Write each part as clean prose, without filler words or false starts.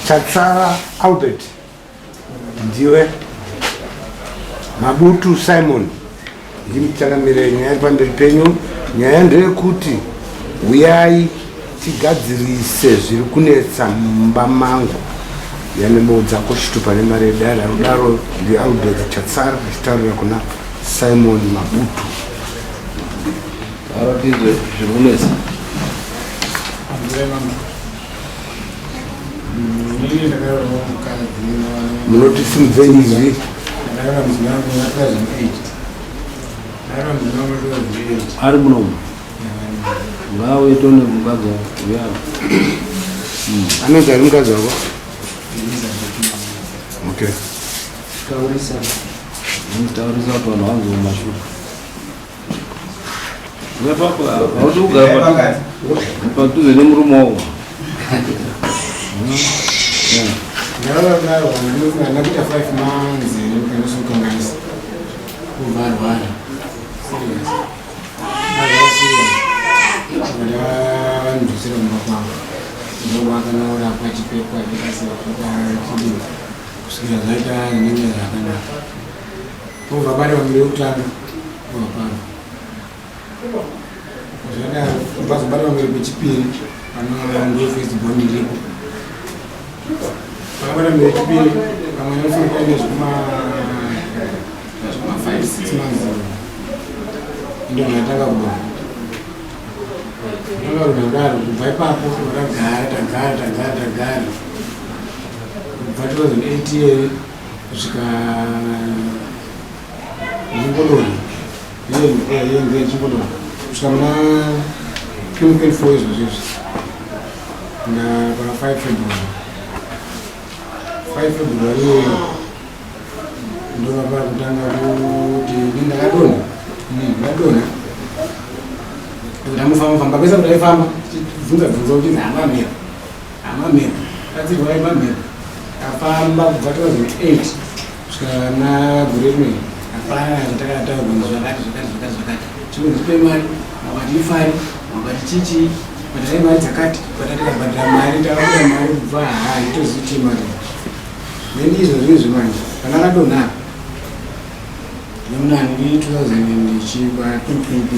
Chatsara Albert ndiwe, Mabutu Simon ndimutsangamire nyaya pamberi penyu. Nyaya ndeyekuti uyai tigadzirise zviri kunetsa mumba mangu yanemodza kochitupa nemari yedare. Rudaro ndiAlbert Chatsara achitaurira kuna Simon Mabutu. Aratidze zviri kunetsa. Munoti simudzei izvi ari munomu ngawe tone mukadzi uya anonzi ari mukadzi wako. Okay, taurisa kuti vanhu vanzi mumashure auti kugara padhuze nemurume wavo. Nakuita 5 months ndinosokanganisa kuvarwara vandusira mumba kwangu ndovakanaura pachipepa ikasiaakidii kusvikira zvaita nyenye zvakanaka obva pane vamiri vekutanga vapano zvadaro ubvazobata vamiri pechipiri panondofacebon iripo pakabata vamiri vechipiri vamwe vanofanira kuenda zvekuma 5-6 months ndo natanga kubva kudaro kubva ipapo tagara kubva 2008 kusvika Chimboloni yenze Chimboloni kusvika muna 2024 izvozvizvi pa 5 February ndovapa kutanga kuti ndakadonha kuti amufamba pesa kuti aifamba bvunza kuti hamamera tatsirwa aimamera afamba kubva 2008 kusvika na gore rimweni hapana takataurwa zvakati chikundipe mari wakati ifari wakati chichi patari mari dzakati patatikabhadhira mari takabuda mari kubva itoziiti mari then izvo zvinezvi manje pandakadonha nemunani 2020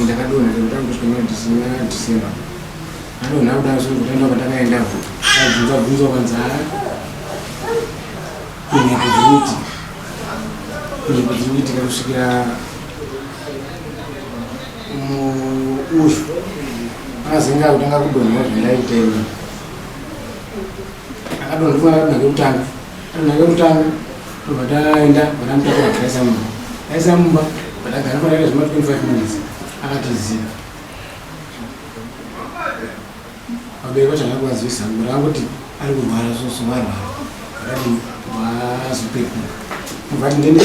ndakadonha kutanga kusvika December adonha kudaro sokutenda patakaenda abvunzwa panzara kunyepo dziri kuitika kusvikira uyu akazenga kutanga kudonha zvilaitemi akadonha kutanga bataenda batamutaka aisa mumba batagara panaita zvima 25 minutes akatiziva abereko chanakuvazivisa kuti angoti ari kurwara sosovarwara adadi vazopekuka mubvati ndende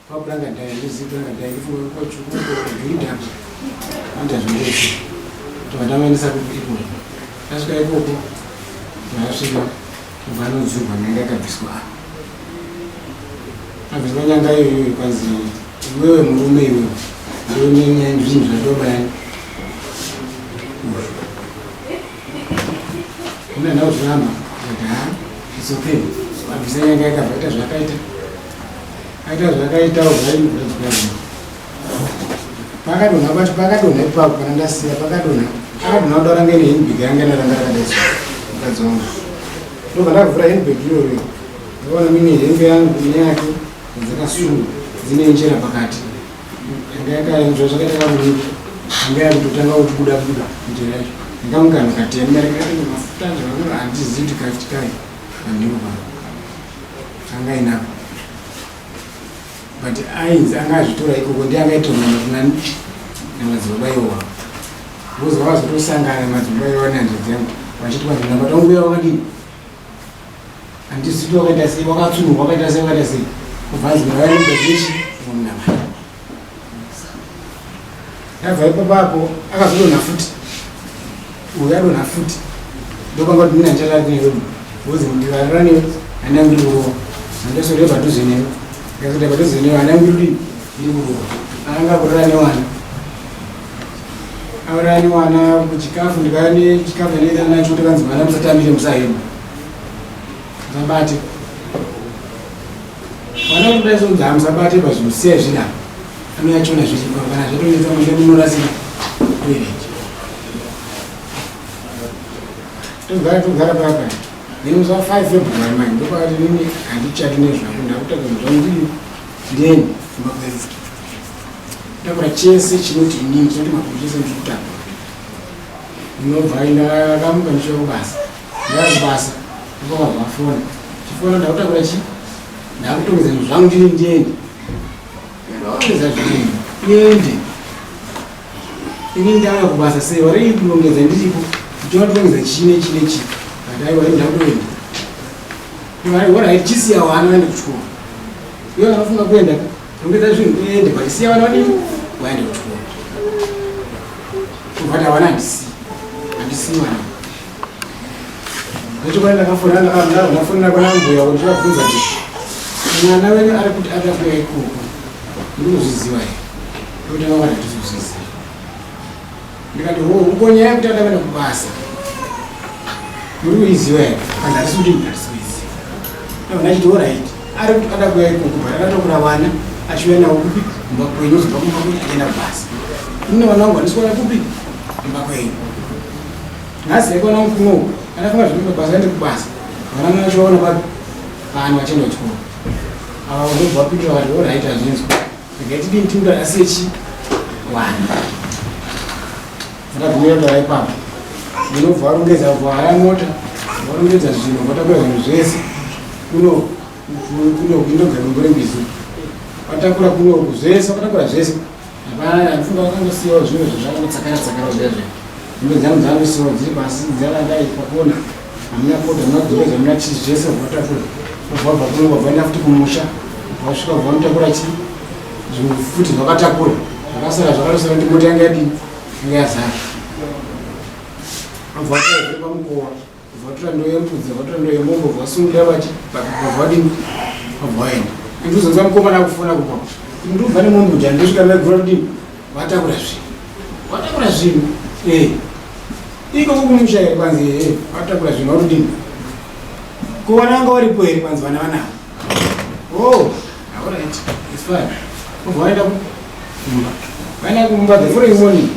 papurangadhai ndizipurangadhai ifukochukuidhapo anda zvindese tovatamaendesa ipopo tasvika ipopo vasvika kubva anodzurwa nyanga yakabviswa abviswa nyanga iyoyo ikwazi iwewe murume iwewe ndonenyanyi zvinhu zvatobayani una ndau zviramba isokei abvisa nyanga yakabva ita zvakaita pakadonha pacho pakadonha ipapo kana ndasiya pakadonha akadonha kudaura ngene henbag yanga naranga rakadaiswa mukadzi wangu ndobva ndakavhura henbag iyoyo ndaona mine hembe yangu neyake dzakasunga dzine njera pakati yanga yakaenzwa zvakaita kamunyika yanga yakutotanga kubuda njera yacho ndingamugana kati yamiarekaaaa mafuta zvakura handizivi kuti katikai andiko pano anga inako but ainzi anga azvitora ikoko ndi angaitorwa nakunani namadzibaba iwowa vozva vazotosangana madzibaba iwowa nehanzvadzengu vachiti vanhu vatanguya wakadini handiziti wakaita sei wakatsunurwa wakaita sei kubvanzi navaengazechi munamai yabva ipapapo akazodonha futi uyu adonha futi ndopanga kuti mina nchatati newedu vozi ndivarara newe handangiriwo handosore padhuze newe ngekuti padhuze newe handangirudi ndiriwo akanga kurara newana aurara newana kuchikafu ndikane chikafu nacho takanzi mwana musatambire musaenda musabate vana kudaisoudza musabate pazvimusiya zvina anoyachona zvichipa kana zvatonetsa kunge munorasira toilet togara papa nemusa 5 February manje ndopakati nini handichati nezvako ndakutaura zvandiri ndeni makwezi takura chese chinoti inini chinoti makuru chese ndikutamba ndinobva ndakamuka ndichiva kubasa ndakubasa ndopakabva fona chifona ndakutakura chi ndakutongeza zvangu ndiri ndiende ndaongeza zvinhu ende inini ndauya kubasa sei wari kulongedza ndiripo ndichonatongeza chine kadai wari ndakutoenda alright chisiya wana waende kuchikoro iwe anofunga kuenda ongeza zvinhu uende pachisiya wana wadini waende kuchikoro kubvata wana handisii wana nechokwane ndakafonera kuna mbuya kuti ndikabvunza kuti mwana wenyu ari kuti ada kuya ikoko ndikuzviziva here ndokuti vakati ndizozviziva ndikati ngonyaya yekuti ada kuenda kubasa muri kuiziva here kana harisi kuti ndarisi kuiziva ndachiti orit ari kuti ada kuya ikoko but akatokura vana achiuya nawo kupi imba kwenyu zobva kumba kuti achienda kubasa ine vana vangu handisi kuona kupi imba kwenyu nhasi yaikuona mukumoko anafunga zviri mabasa aende kubasa vana nachoona vanhu vachienda kuchikoro ava ndobva pindura vati orit hazvinzwa ndingatidini timuda asiyechi wani ndakabvumira kutara ipapo ndinobva varongedza vhara mota varongedza zvinhu vatakura zvinhu zvese indogarongore mbizu vatakura kunoku zvese vakatakura zvese hapana anofunga vakangosiyawo zvinhu zvezvakangotsakara zvezve hembe dzangu dzangosiyawo dziri pasi dzakadai pakona hamuna kota munadzoreza hamuna chii zvese vatakura vabva kunoku vabvaenda futi kumusha vasvika bva mutakura chii zvinhu futi zvakatakura zvakasara zvakarosara kuti mota yanga yadini yanga yazara abva vataa pamukova vatora ndo yembudzi vatora ndo yemombo vasungirira vavadini vabvaenda ndizozva mukomana kufona kupa ndobva nemombo jani ndosvika megura kudini vatakura zvinhu ikoko kumusha here kwanzi vatakura zvinhu varudini kuona vanga varipo here kwanzi vana vanavo alright it's fine obva vaenda kumba vaenda kumba the following morning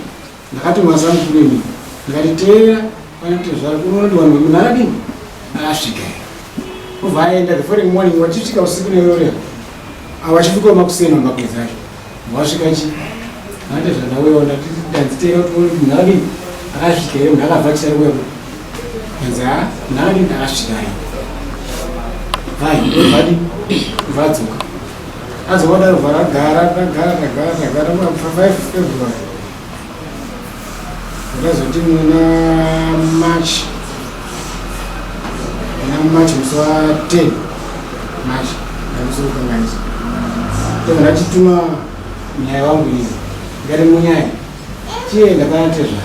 ndakati masangu kunini ndikatiteera vanotezvaunodiwanhu naradini asvika obva aenda the following morning vachisvika usiku neyorera avachifikawo makusena makwedzi acho vasvika chi ate zvandauyawo ndanziteera kuti naradini akasvika here munhu akabva chari kweko anzi naradini akasvika here vai obvadi vadzoka adzoka daro varagara 5 February ndazoti muna March musi wa 10 March ndamusoro kanganisa ndobva ndachituma nyaya wangu izi ngari munyaya chienda panatezva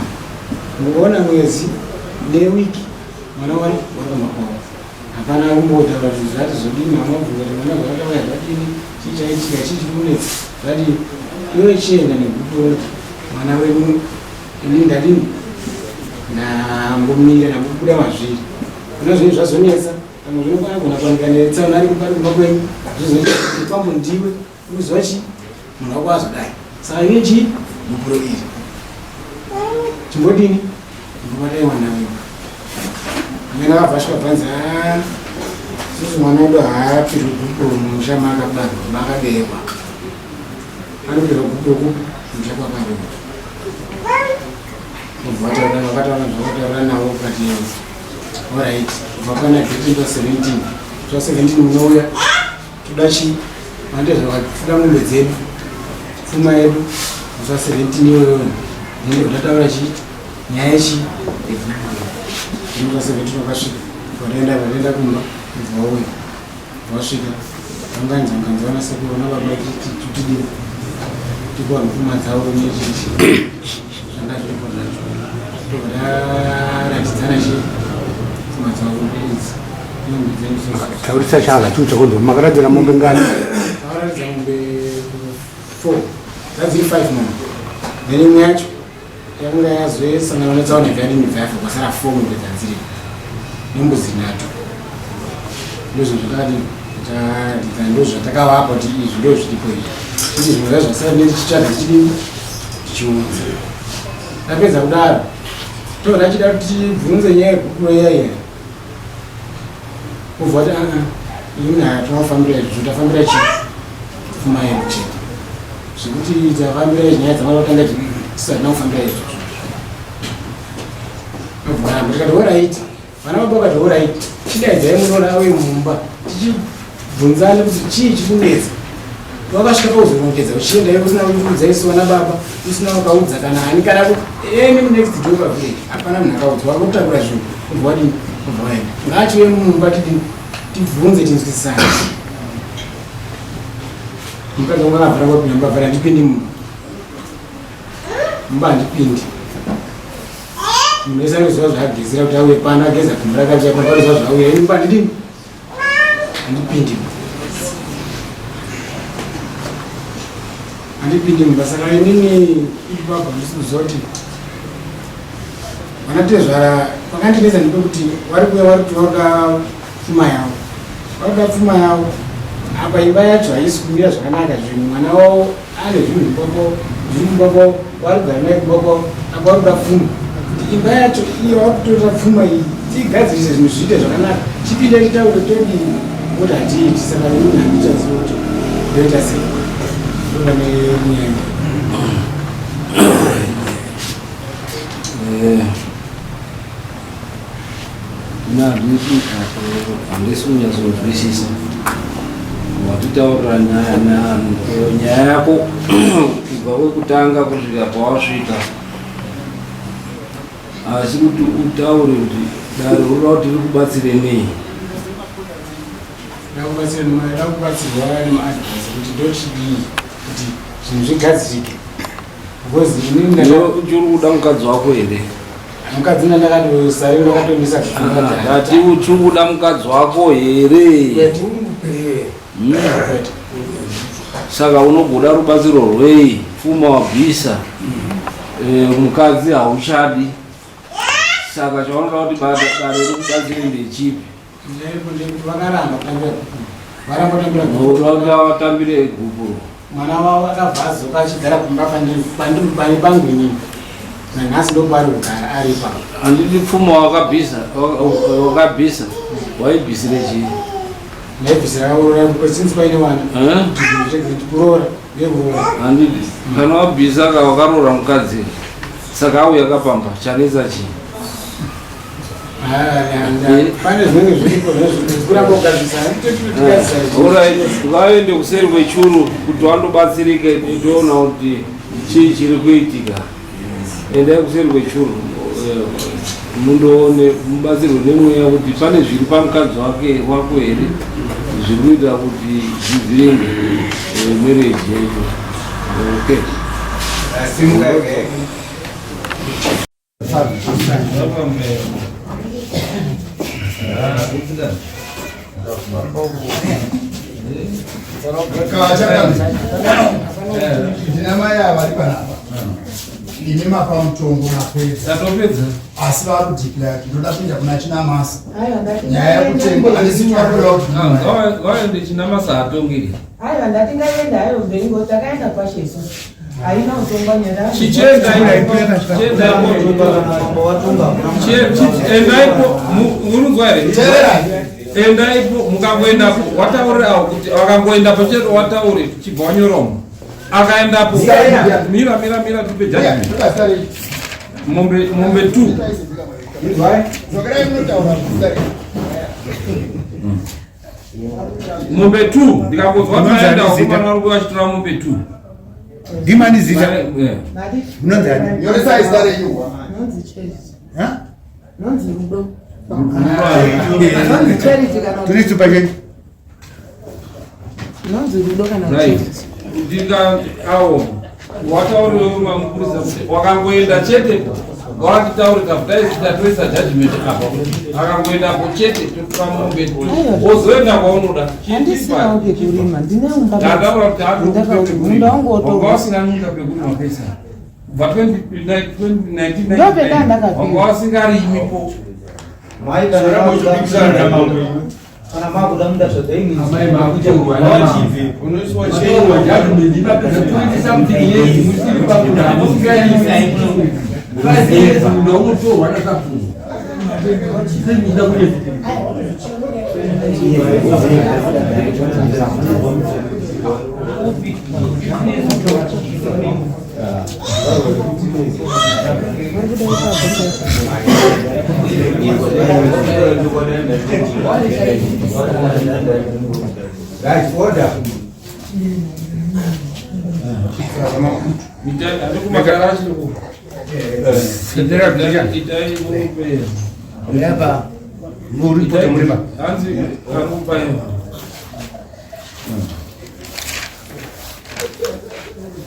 mukuona mwezi newiki mwana wari wakamakwawo hapana kumbotaura zvinhu zvati zodini hamabvungati mwana zvakatauya zvadini chichaitika chichikunetsa zvadini iwe chienda neguporo mwana wenyu ini ndadini ndangomira ndangobuda mazviri kuna zvinhu zvazonetsa pamwe zvinogona kwanika netsaona ari kupari kumba kwenyu zvizoita pambo ndiwe unoziva chi munhu wako azodai saka iye chii gupuro iri chimbodini ndobadai mwana wenyu amene akabvasvika bvanzi sisi mwana wedu haapiri gupuro musha maakabarwa maakaberekwa anopira gupuro kupi musha kwakaberekwa vakataura zvavakataura navo kati orit vakana deti ndo 17 munouya toda chi vante zvavakafunda mombe dzedu pfuma yedu musa 17 iyoyo nende kutataura chi nyaya chi musa 17 vakasvika vanoenda kumba vauya vasvika vanganzanganza vanasekuru vana baba tutidini tikuwa pfuma dzavo nechichi zvanga zviripo zvacho varatidzana che pfuma dzavo idzi taurisa changa chucha kunzwa makaradzira mombe ngani vakaratidza mombe 4 dzadziri 5 mombe then imwe yacho yakanga yazosangana netsaona vyanini 5 kwasara 4 mombe dzadziri nembudzi 3 ndozvakati ndozvatakavapa kuti izvi ndo zviripo izvi zvimwe zvasara netichitsvaga tichiudza tapedza kudaro toda chida kuti tibvunze nyaya yekukuroyaiya kubva kuti iyi nyaya tinofambira izvo tafambira chipfuma yedu chete zvekuti tafambira nyaya dzavanotanga tisina kufambira izvo tikati oraiti vana vaba vakati oraiti chidaidzai munoona uye mumba tichibvunzana kuti chii chikunetsa wakasvika pauzorongedza uchiendayo usina kuudza isu vana baba usina wakaudza kana hani kana emi next door pavillage hapana munhu akaudzwa wakotakura zvinhu kuti wadini kubva waenda ngachiuye mumba tibvunze tinzwisisane mukadzi wangu akavhara kwapinda mbavhara ndipindi mumba handipindi munhu wese anoziva zvaagezera kuti auye pano ageza gumbi rakacha paparuziva zvauya imba ndidini handipindi handipindi mumba saka inini ipapa ndisikuziva kuti vanatezvara vakandinetsa ndepekuti vari kuya vari kuti vakuda pfuma yavo apa imba yacho haisi kumira zvakanaka zvinhu mwana wavo ane zvinhu mumbako vari kugara naye kumbako apa vari kuda pfuma kuti imba yacho iyo vari kutora pfuma iyi tigadzirise zvinhu zviite zvakanaka chipinde chitaure todi kuti hatiiti saka inini handichaziva kuti ndoita sei ova nenyaya handisi kunyatsonzwisisa watitaurira nyaya yako kubva kwekutanga kusvika pawasvika asi kuti utaure kuti dare unoda kuti rikubatsire nei rakubatsirwa nemaadvise kuti ndochidii kuti zvinhu zvigadzirike because uchiri kuda mukadzi wako here mukadzi ndakatosari ndakatomisa ati uchiri kuda mukadzi wako here saka unogoda rubatsiro rwei pfuma wabvisa mukadzi hauchadi saka chaunoda kuti dare rikubatsire ndechipi vakaramba kutambira watambire gupuro mwana wavo akabva azoka achigara kumba pane pangu inini nanhasi ndokwaari kugara ari ipapo handiti pfuma wakabvisa waibvisire chii naibvisira since paine wana kuroora ngekuroora handiti kana wabvisa ka wakaroora mukadzi saka auya akapamba chanetsa chii pane zvimwe zviripo kuramba kugadzisa ngaende kuseri kwechuru kuti wandobatsirike nitoona kuti chii chiri kuitika endai kuseri kwechuru mundoone mubatsirwe nemweya kuti pane zviri pamukadzi wako here zviri kuita kuti zvidzirenge mereji yecho okay ndinamaya vari panapa ine mapa mutongo mapedza asi vari kudhikira kuti ndoda kuenda kuna chinamasa nyaya yekutenga vaende chinamasa hatongiri aiwa ndatingaenda hayo mbengo takaenda kwasheso haina utonga nyara endaipo mununzwa here endaipo mukangoendapo wataurirawo kuti wakangoendapo chero wataure chibva wanyoromo akaendapo mira tipe judgment mombe 2 mombe 2 ndikangozwa taenda kumwana vari kuvachitora mombe 2 ndimani zita munonzani nyoresa izita renyu nonzi rudo turistupa cheni nonzi rudo kana ndika awo watauriwe mamupurisa kuti wakangoenda chete wakatitaurika kuti aizitatoisa judgment apa akangoendapo chete totora mombe wozoenda kwaunoda handisinawo pekurima ndadaura kuti haanga wasinganinga pekurima pesa kubva 2019 wanga wasingarimipo kana makuda muda zvodaini amai makuja wachivi unoiswa chero wajatu ndiba kuita something yezi musiri pakuda amungani kazi ndo uto wana kafu nda kuje Guys, order.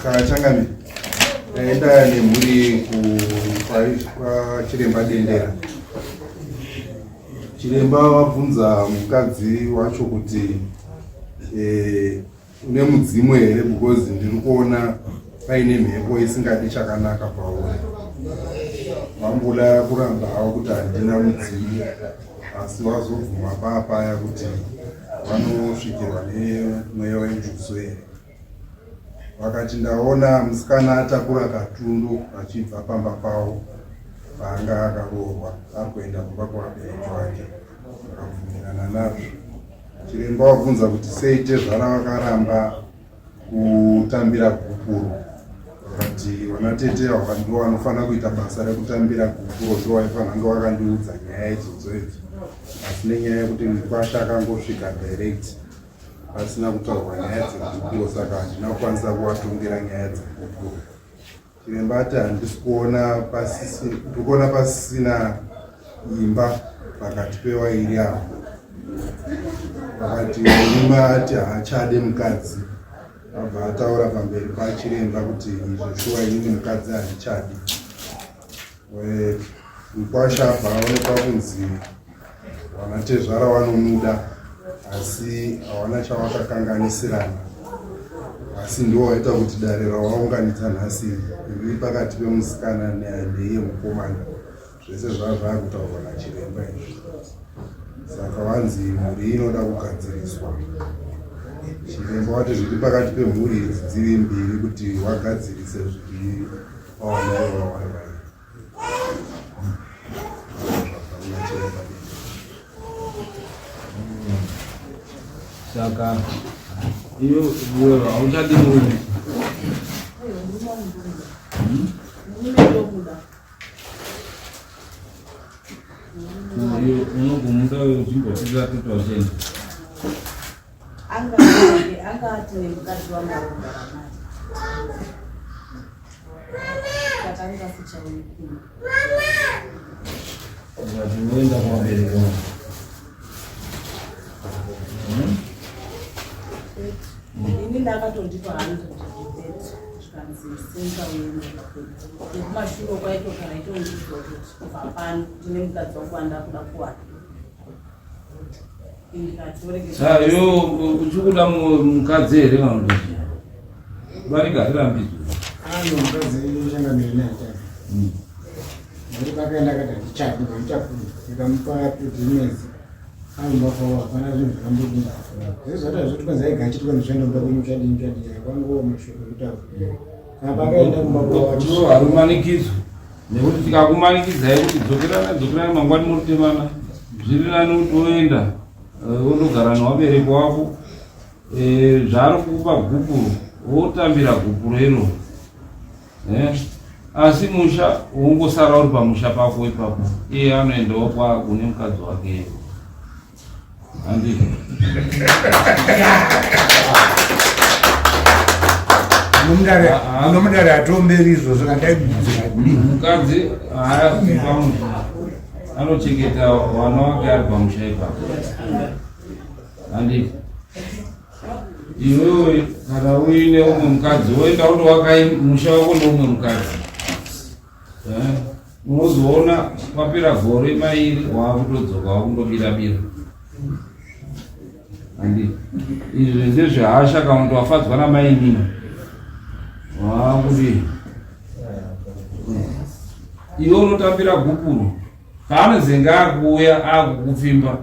Kachangami naenda nemhuri kwa chiremba Dendera. Chiremba wabvunza mukadzi wacho kuti une mudzimu here because ndiri kuona paine mhepo isingadi chakanaka pauri. Vamboda kuramba havo kuti handina mudzimu, asi wazobvuma papaya kuti vanosvikirwa nemweya wenjuso here. Vakati ndaona musikana atakura katundu achibva pamba pavo paanga akarohwa akuenda kumba kwabereki wake, akabvumirana nazvo. Chiremba wabvunza kuti sei tezvara vakaramba kutambira gupuro. Vakati vanatete ava ndivo vanofanira kuita basa rekutambira gupuro, ndivo vaifanira vakandiudza nyaya idzodzo idzi, asi nenyaya yekuti mukwasha akangosvika direct asina kutaurwa nyaya dzegupuro, saka handina kukwanisa kuvatongera nyaya dzegupuro. Chiremba ati handisi kuona pasisina imba pakati pevairi avo. Vakati murume ati haachade mukadzi, abva ataura pamberi pachiremba kuti izvoshuwa inini mukadzi handichadi. Mukwasha abva aonekwa kunzi vanatezvara vanomuda, asi hawana chavakakanganisirana, asi ndiwo waita kuti dare ravaunganidza nhasi riri pakati pemusikana neiye mukomana zvese zvava zvakutaurwa nachiremba izvi. Saka vanzi mhuri inoda kugadziriswa. Chiremba wati zviri pakati pemhuri idzi dziri mbiri kuti wagadzirise zviri pawanaiwawarai. Saka iyo hauchadi murume unogumuka uchimbotira kuti wachenda angati nemukadzi wangu akugara naye saka angasichaonekini ukati unoenda kwabereki wangu ini ndakatondipa handondideti zvikanzisenga uenda nekumashure kwaitogara itondizoti kubva pano ndine mukadzi wangu wandakuda kuwana sayo uchikuda mukadzi here vanodii varigarira mbidzo ano mukadzi changamiri naye ndiri pakaenda akati handichadi ndichafuna ndikamupa 2 mwedzi anobafawo hapana zvinhu zvakambodini zvezvata zvoti kwanzi aigachi tikwanzi zvaindoda kwenyuchadi kwanguwo mashoko kutaura kana pakaenda kumbakowacho harumanikidzo nekuti tikakumanikidzai kuti dzokerana mangwani murutemana zviri nani kuti woenda wondogara newabereki wako zvari kupa gupuro wotambira gupuro iro, asi musha wongosara uri pamusha pako ipapo, iye anoendawo kune mukadzi wake. Andiko nomudare atomberi izvozvo mukadzi haafiki pamusha, anochengeta vana wake ari pamusha ipapo. Andiko iwewe kana uine umwe mukadzi woenda kundovaka musha wako neumwe mukadzi, unozoona papera gore mairi waakutodzoka wakundobira-bira. Andiko izvi ndezvehasha kana kuti wafadzwa namainini waakudii iwe unotambira gupuro, paanozenga akuuya akukupfimba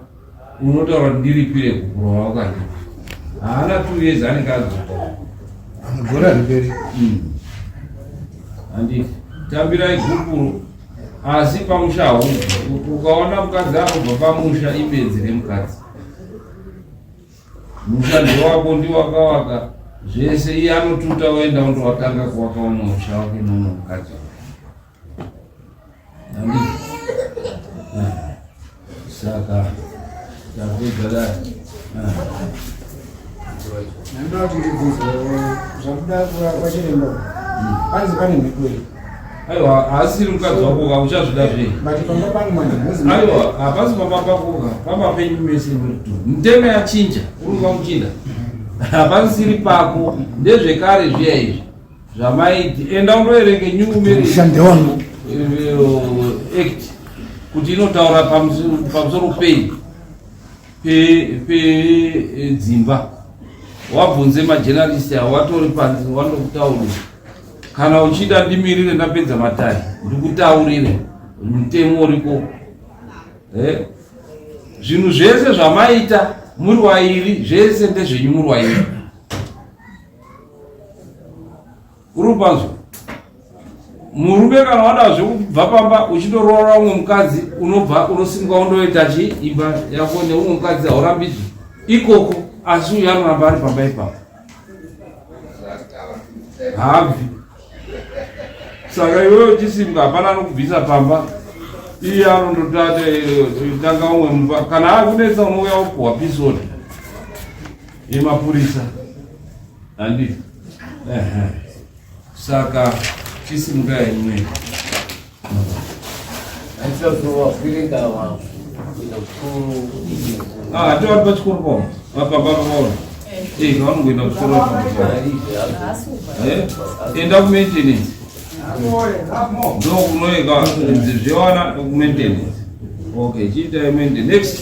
unotaura kuti ndiripire kukurwa wakati haana 2 years anenge adzoka Gora riperi. handi tambirai gukuru asi pamusha haupo ukaona mukadzi anobva pamusha ibedzi remukadzi musha ndewako ndiwakawaka zvese iye anotuta oenda undowatanga kuwakawo musha wake nono mukadzi handi saka tapedza Nanda kuti ndibvunze zvakuda kwachiremba. Panzi pane mhepo iri. aiwa asiri mukadzi wako ka uchazvida zvei Bati pamba pangu mwana. aiwa hapasi pamba pakoka pamba penyu mese muritu muteme yachinja uri kwamuchinda hapasiri pako ndezvekare zviya izvi zvamaiti enda undoerenge new marriage act kuti inotaura pamusoro pei pedzimba wabvunze majournalist avo watori panze wandokutaurira kana uchida ndimirire ndapedza matari ndikutaurire mutemo uriko zvinhu zvese zvamaita muri wairi zvese ndezvenyu muri wairi uri panzwa murume kana wada zvekubva pamba uchindoroora umwe mukadzi unobva unosimuka undoita chi imba yako neumwe mukadzi haurambidzwi ikoko asi uyu anoramba ari pamba ipapo habvi saka iwewe uchisimuka hapana anokubvisa pamba iye anondotanga umwe mumba kana akunetsa unouya wopuhwa pisoni yemapurisa handi saka chisimuka imwe ativari pachikoro pamo vapamba pamaona kavanongoenda kusoro enda kumaintenance ndo kunoeka zvewana kumaintenance okay chiitai mainte next